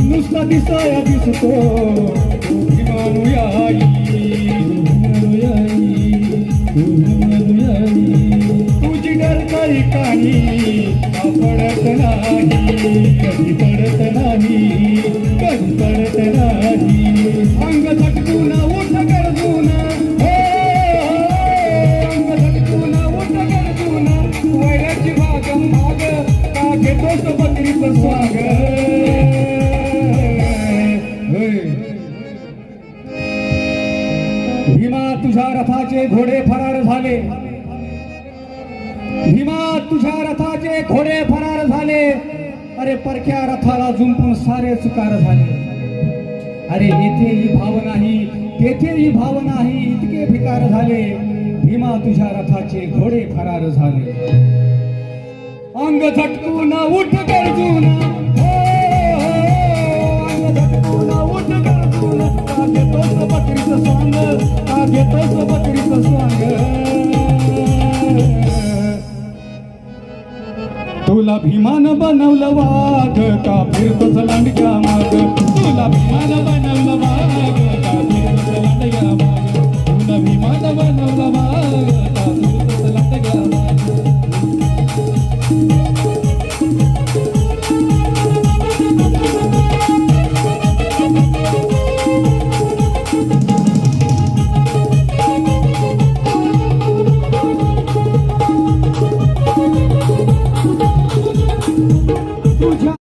नुसता दिसाया दिसतो तुझी डरकाळी कानी पडत नाही कधी पडत नाही कधी पडत नाही अंग झटकून उठ गरजून अंग झटकून उठ गरजून वैराची भाग माग का घेतोस बकरीचं स्वाग भीमा तुझ्या रथाचे घोडे फरार झाले भीमा तुझ्या रथाचे घोडे फरार झाले अरे परक्या रथाला जुंपून सारे चुकार झाले अरे येथेही भाव नाही तेथेही भाव नाही इतके भिकार झाले भीमा तुझ्या रथाचे घोडे फरार झाले अंग झटकून उठ गरजून अंग झटकून उठ गरजून का घेतोस बकरीचं स्वांग का घेतोस बकरीचं स्वांग तुला भीमान बनवलं वाघ का फिरतोस लांडक्या माग तुला भीमान बनवलं वाघ